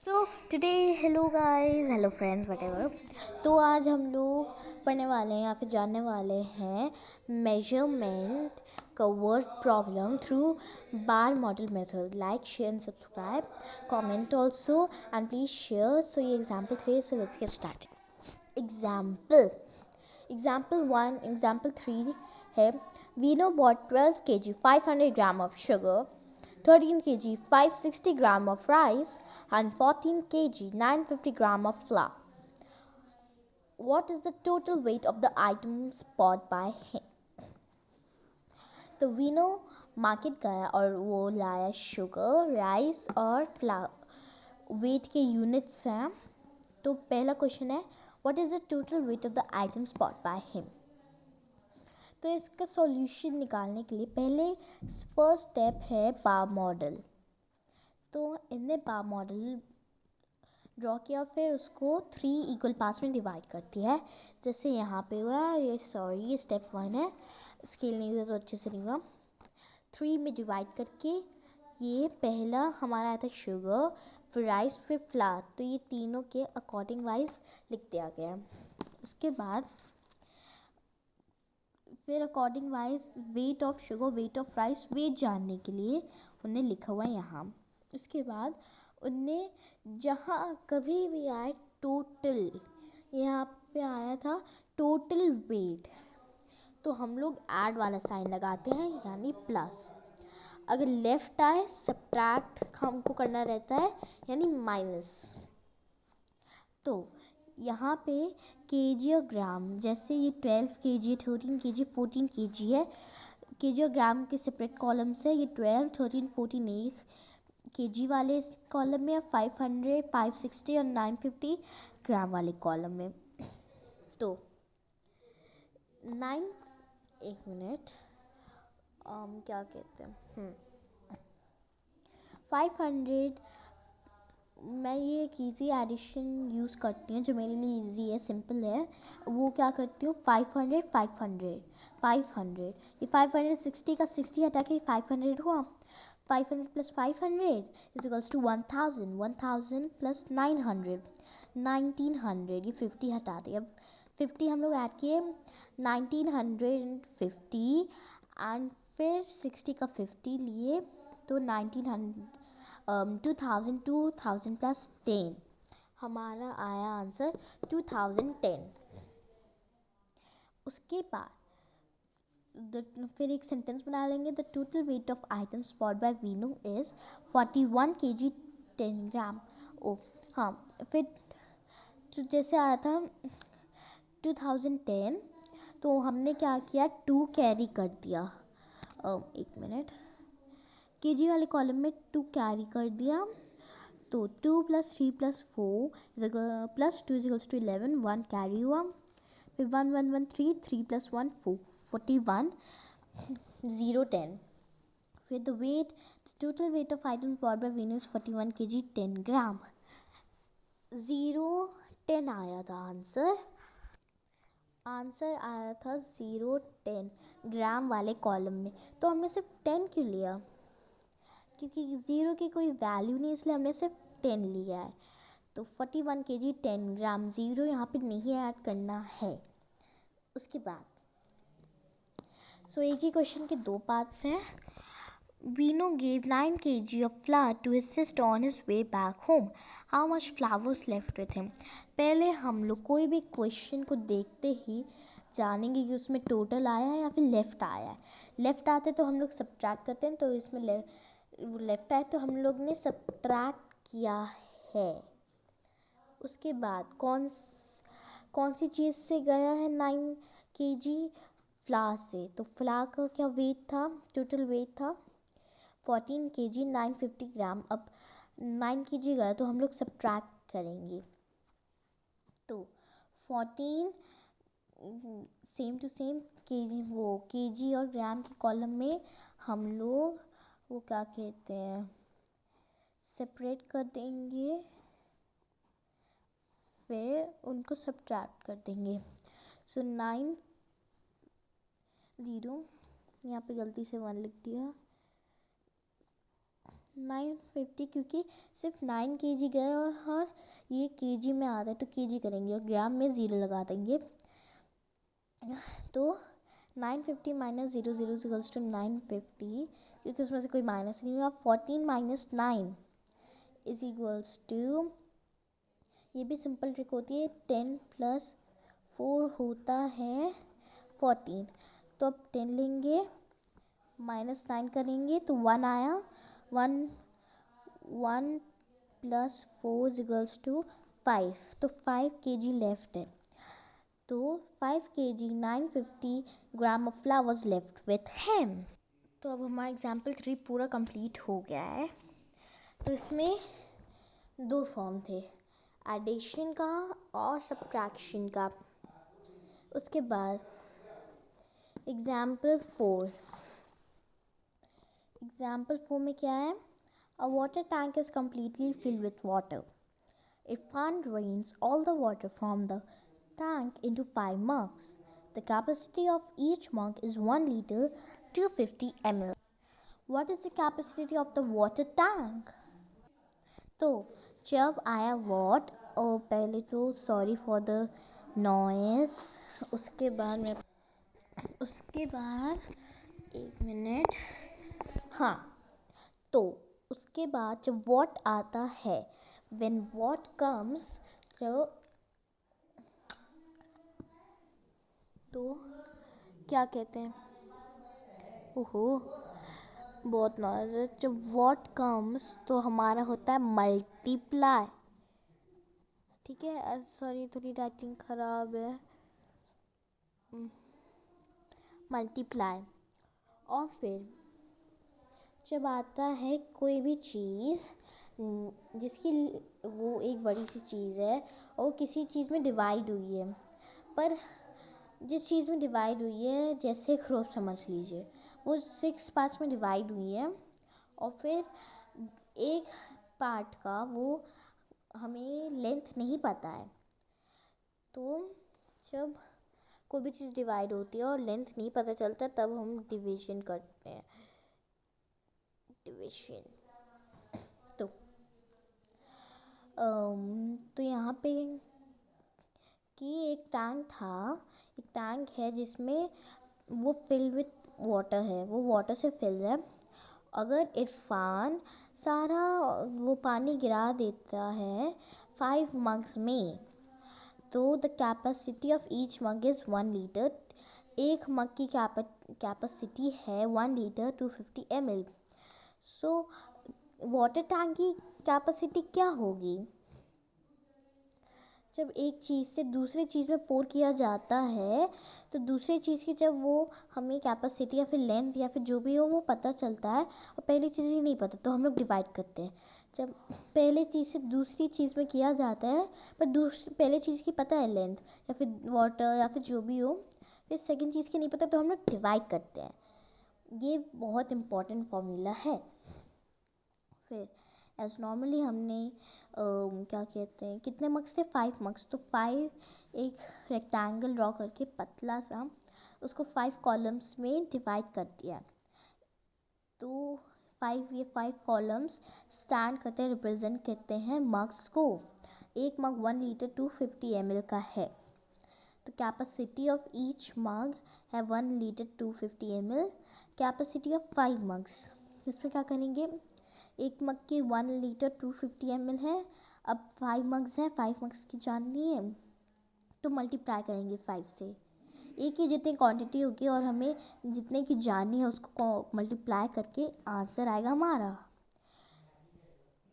So today hello guys, hello friends, whatever. तो आज हम लोग पढ़ने वाले हैं या फिर जानने वाले हैं मेजरमेंट का word problem through bar model method. Like, share and subscribe, comment also and please share. So ये example 3, so let's get started. Example 1, example 3 है वीनो bought 12 kg 500 gram of sugar, 13 kg 560 gram of rice, and 14 kg 950 gram of flour. What is the total weight of the items bought by him? तो veno market गया और वो लाया sugar, rice और flower. Wait के units हैं। तो पहला क्वेश्चन है what is the total weight of the items bought by him. तो इसका सॉल्यूशन निकालने के लिए पहले फर्स्ट स्टेप है बार मॉडल। तो इनने बार मॉडल ड्रॉ किया, फिर उसको 3 इक्वल पार्ट्स में डिवाइड करती है। जैसे यहाँ पे हुआ ये स्टेप 1 है, स्केल नहीं तो अच्छे से नहीं हुआ। 3 में डिवाइड करके ये पहला हमारा आया था शुगर, फिर राइस, फिर फ्लावर। तो ये तीनों के अकॉर्डिंग वाइज लिख दिया गया। उसके बाद फिर according wise weight of sugar, weight of rice, weight जानने के लिए उन्हें लिखा हुआ है यहाँ। उसके बाद उनने जहाँ कभी भी आए टोटल, यहाँ पे आया था टोटल वेट, तो हम लोग ऐड वाला साइन लगाते हैं यानी प्लस। अगर लेफ्ट आए सब्ट्रैक्ट हमको करना रहता है यानी माइनस। तो यहाँ पे केजी और ग्राम, जैसे ये 12 kg, 13 kg, 14 kg है। केजी और ग्राम के सेपरेट कॉलम्स है। ये 12, 13, 14 एक केजी वाले कॉलम में, और 500, 560 और 950 ग्राम वाले कॉलम में। तो 9 एक मिनट क्या कहते हैं 500। मैं ये एक ईजी एडिशन यूज़ करती हूँ जो मेरे लिए ईजी है, सिंपल है। वो क्या करती हूँ 500 500 500, ये 560 का 60 हटा के 500 हुआ। 500 plus 500 is equals to 1000, 1000 plus 900 1900, ये 50 हटा दिया। अब 50 हम लोग ऐड किए 1950 एंड फिर 60 का 50 लिए तो 1900 2000 प्लस 10, हमारा आया आंसर 2010। उसके बाद फिर एक सेंटेंस बना लेंगे। The total weight of items bought by Veenu is 41 kg 10 gram. ओ हाँ, फिर तो जैसे आया था 2010, तो हमने क्या किया 2 कैरी कर दिया। एक मिनट, केजी वाले कॉलम में 2 कैरी कर दिया। तो 2 plus 3 plus 4 plus 2 is to 11, 1 carry हुआ। फिर 1 1 1 3, 3 प्लस 1 4, 41 0 10। फिर the total weight of item bought by Veenu is 41 kg 10 gram. 0 10 आया था आंसर आया था 0 10 ग्राम वाले कॉलम में। तो हमने सिर्फ 10 क्यों लिया? क्योंकि 0 की कोई वैल्यू नहीं, इसलिए हमने सिर्फ 10 लिया है। तो 41 kg 10 ग्राम, 0 यहाँ पे नहीं ऐड करना है। उसके बाद एक ही क्वेश्चन के 2 पार्ट्स हैं। Veno gave 9 kg of flour to his sister on his way back home. How much flour was left with him? पहले हम लोग कोई भी क्वेश्चन को देखते ही जानेंगे कि उसमें टोटल आया है या फिर लेफ़्ट आया है। लेफ़्ट आते तो हम लोग सब्ट्रैक्ट करते हैं, तो इसमें लेफ़्ट आए तो हम लोग ने सब्ट्रैक्ट किया है। उसके बाद कौन सी चीज़ से गया है 9 kg? फ्लावर से। तो फ्लावर का क्या वेट था, टोटल वेट था 14 kg 950 ग्राम। अब 9 kg गया तो हम लोग सब्ट्रैक्ट करेंगे। तो 14 सेम टू सेम केजी और ग्राम के कॉलम में हम लोग वो क्या कहते हैं सेपरेट कर देंगे, फिर उनको सब्ट्रैक्ट कर देंगे। सो 9 0, यहाँ पे गलती से 1 लिख दिया। 950 क्योंकि सिर्फ 9 kg गए और ये kg में आता है तो kg करेंगे और ग्राम में 0 लगा देंगे। तो 950 माइनस 0 0 इक्वल्स टू 950 क्योंकि उसमें से कोई माइनस नहीं हुआ। 14 माइनस 9 इज इक्वल्स टू, ये भी सिंपल ट्रिक होती है, 10 प्लस 4 होता है 14। तो अब 10 लेंगे माइनस 9 करेंगे तो 1 आया। 1 प्लस 4 इज इक्वल्स टू 5, तो 5 kg लेफ्ट है। तो 5 kg 950 gram of flower was left with him. तो अब हमारा एग्जाम्पल 3 पूरा कंप्लीट हो गया है। तो इसमें 2 फॉर्म थे, एडिशन का और सब्ट्रैक्शन का। उसके बाद एग्जाम्पल 4 में क्या है, अ water tank is completely filled with water. It fan drains all the water from the tank into 5 mugs. The capacity of each mug is 1 liter 250 ml. What is the capacity of the water tank? तो जब आया what, और पहले तो sorry for the noise, उसके बाद एक minute, हाँ, तो उसके बाद जब वॉट आता है, when what comes, तो क्या कहते हैं, ओहो बहुत नॉइज़ है। जब what comes तो हमारा होता है मल्टीप्लाई, ठीक है, सॉरी थोड़ी राइटिंग ख़राब है, मल्टीप्लाई। और फिर जब आता है कोई भी चीज़ जिसकी वो एक बड़ी सी चीज़ है और किसी चीज़ में डिवाइड हुई है, पर जिस चीज़ में डिवाइड हुई है, जैसे क्रॉप समझ लीजिए, वो 6 पार्ट्स में डिवाइड हुई है और फिर एक पार्ट का वो हमें लेंथ नहीं पता है। तो जब कोई भी चीज़ डिवाइड होती है और लेंथ नहीं पता चलता, तब हम डिवीजन करते हैं, डिवीजन। तो यहाँ पे कि एक टैंक है जिसमें वो फिल्ड विथ वाटर है, वो वाटर से फिल है। अगर इरफान सारा वो पानी गिरा देता है 5 मग्स में, तो the capacity of each mug is 1 litre. एक मग की कैपेसिटी है 1 litre 250 ml। So water tank की कैपेसिटी क्या होगी, जब एक चीज़ से दूसरी चीज़ में पोर किया जाता है तो दूसरी चीज़ की जब वो हमें कैपेसिटी या फिर लेंथ या फिर जो भी हो वो पता चलता है, और पहली चीज़ ही नहीं पता तो हम लोग डिवाइड करते हैं। जब पहले चीज़ से दूसरी चीज़ में किया जाता है पर पहले चीज़ की पता है लेंथ या फिर वाटर या फिर जो भी हो, फिर सेकेंड चीज़ की नहीं पता तो हम लोग डिवाइड करते हैं। ये बहुत इम्पॉर्टेंट फॉर्मूला है। फिर एज नॉर्मली हमने क्या कहते हैं, कितने मग्स थे, 5 मग्स, तो 5 एक रेक्टेंगल ड्रॉ करके पतला सा उसको 5 कॉलम्स में डिवाइड कर दिया। तो 5 कॉलम्स स्टैंड करते रिप्रेजेंट करते हैं मग्स को। एक मग 1 लीटर 250 ml का है, तो कैपेसिटी ऑफ ईच मग है 1 litre 250 ml। Capacity of 5 mugs, इसमें क्या करेंगे, एक मग की 1 लीटर 250 ml है। अब 5 मग्स हैं, 5 मग्स की जाननी है तो मल्टीप्लाई करेंगे 5 से। एक ही जितनी क्वांटिटी होगी और हमें जितने की जाननी है उसको मल्टीप्लाई करके आंसर आएगा हमारा।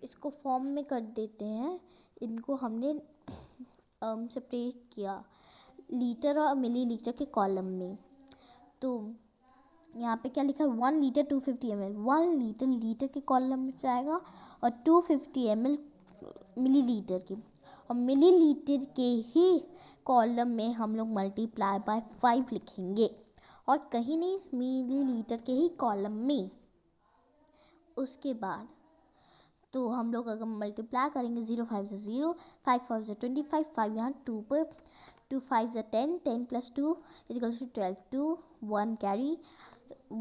इसको फॉर्म में कर देते हैं, इनको हमने सेपरेट किया लीटर और मिली लीटर के कॉलम में। तो यहाँ पे क्या लिखा है, 1 लीटर 250 ml, 1 लीटर लीटर के कॉलम में जाएगा और 250 ml मिली लीटर की, और मिली लीटर के ही कॉलम में हम लोग मल्टीप्लाई बाय 5 लिखेंगे और कहीं नहीं मिली लीटर के ही कॉलम में। उसके बाद तो हम लोग अगर मल्टीप्लाई करेंगे 0 5 से 0, 5 5 से 25, 5 यहाँ 2 पर 2 5 are 10, 10 plus 2 is equals to 12, 2 1 carry,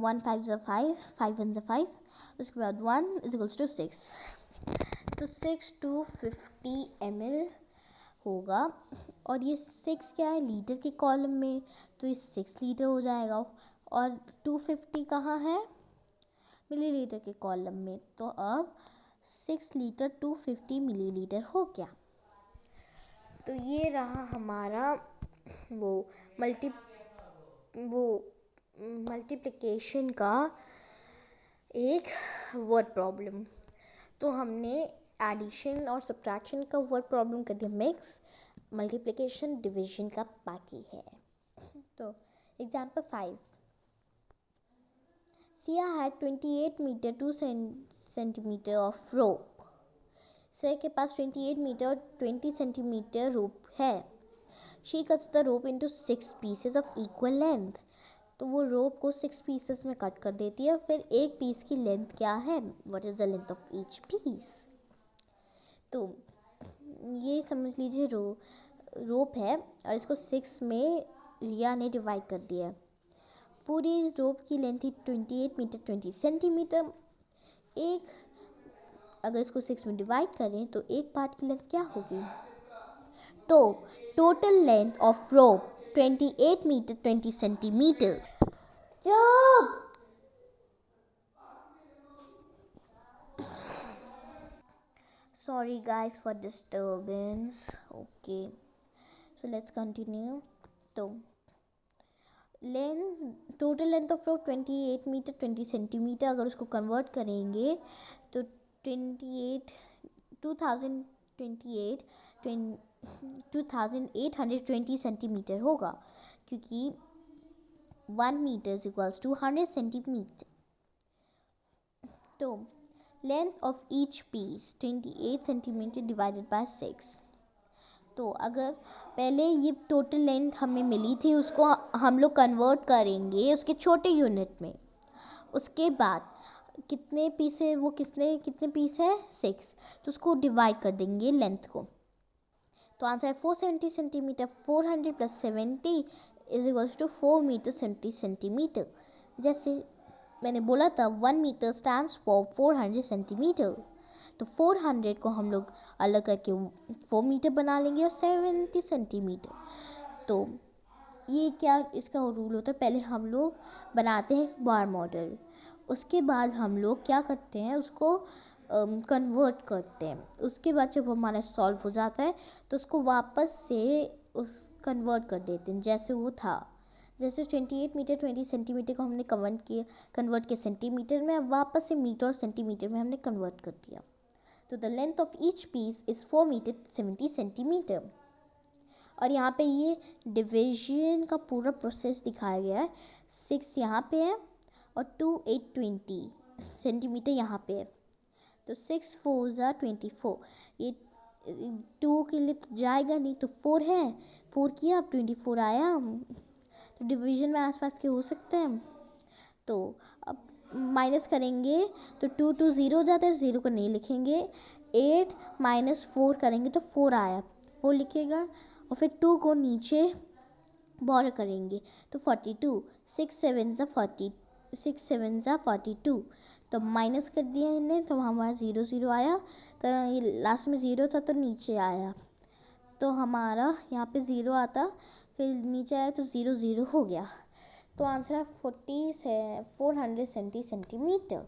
1 5 are 5, 5 1 are 5, उसके बाद 1 is equals to 6, तो 6 250 ml होगा। और ये 6 क्या है लीटर के कॉलम में, तो ये 6 लीटर हो जाएगा। और 250 कहाँ है मिलीलीटर के कॉलम में, तो अब 6 लीटर 250 मिलीलीटर हो गया। तो ये रहा हमारा वो मल्टीप्लिकेशन का एक वर्ड प्रॉब्लम। तो हमने एडिशन और सब्ट्रैक्शन का वर्ड प्रॉब्लम कर दिया मिक्स, मल्टीप्लिकेशन डिवीजन का बाकी है। तो example 5, Sia had 28 meter 2 centimeter of rope। Siya के पास 28 मीटर और 20 सेंटीमीटर रोप है। She cuts the rope into 6 pieces of equal length। तो वो रोप को 6 पीसेस में कट कर देती है। फिर एक पीस की लेंथ क्या है, what is the length of each piece. तो ये समझ लीजिए रोप है और इसको 6 में रिया ने डिवाइड कर दिया है। पूरी रोप की लेंथ थी 28 मीटर 20 सेंटीमीटर। अगर इसको 6 में डिवाइड करें तो एक पार्ट की लेंथ क्या होगी, तो total length of rope 28 metre 20 centimetre. चुप। Sorry guys for disturbance. Okay, so let's continue. तो total length of rope 28 metre 20 centimetre. अगर उसको कन्वर्ट करेंगे तो 2820 सेंटीमीटर होगा, क्योंकि 1 metre is equals to 100 centimetre. तो length of each piece 28 centimetre divided by 6। तो अगर पहले ये टोटल लेंथ हमें मिली थी, उसको हम लोग कन्वर्ट करेंगे उसके छोटे यूनिट में। उसके बाद कितने पीस है वो, कितने पीस है 6, तो उसको डिवाइड कर देंगे लेंथ को। तो आंसर है 470 centimetre. 400 plus 70 is equals to 4 metre 70 centimetre. जैसे मैंने बोला था 1 मीटर स्टैंड्स फॉर 400 सेंटीमीटर। तो 400 को हम लोग अलग करके 4 मीटर बना लेंगे और 70 सेंटीमीटर। तो ये क्या इसका रूल होता है, पहले हम लोग बनाते हैं बार मॉडल, उसके बाद हम लोग क्या करते हैं उसको कन्वर्ट करते हैं। उसके बाद जब हमारा सॉल्व हो जाता है तो उसको वापस से कन्वर्ट कर देते हैं जैसे वो था। जैसे 28 मीटर 20 सेंटीमीटर को हमने कन्वर्ट किया सेंटीमीटर में, अब वापस से मीटर और सेंटीमीटर में हमने कन्वर्ट कर दिया। तो the length of each piece is 4 metre 70 centimetre. और यहाँ पे ये डिवीजन का पूरा प्रोसेस दिखाया गया है। 6 यहाँ पे है और 2 8 20 सेंटीमीटर यहाँ पे है। तो 6 4 24, ये 2 के लिए तो जाएगा नहीं, तो 4 है, 4 किया अब 24 आया। तो डिवीजन में आसपास के हो सकते हैं। तो अब माइनस करेंगे तो 2 2 0 हो जाता है, 0 को नहीं लिखेंगे। 8 माइनस 4 करेंगे तो 4 आया, 4 लिखेगा और फिर 2 को नीचे बॉर्डर करेंगे तो 42। 6 7 ज़ा 42। तो माइनस कर दिया इन्हें तो हमारा 0 0 आया। तो ये लास्ट में 0 था तो नीचे आया, तो हमारा यहाँ पे 0 आता, फिर नीचे आया तो 0 0 हो गया। तो आंसर है 470 सेंटीमीटर।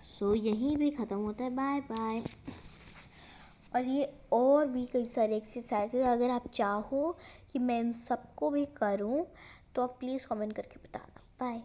सो यहीं भी ख़त्म होता है। Bye bye. और ये और भी कई सारे एक्सरसाइजेज अगर आप चाहो कि मैं इन सबको भी करूं तो आप प्लीज़ कमेंट करके बताना। बाय।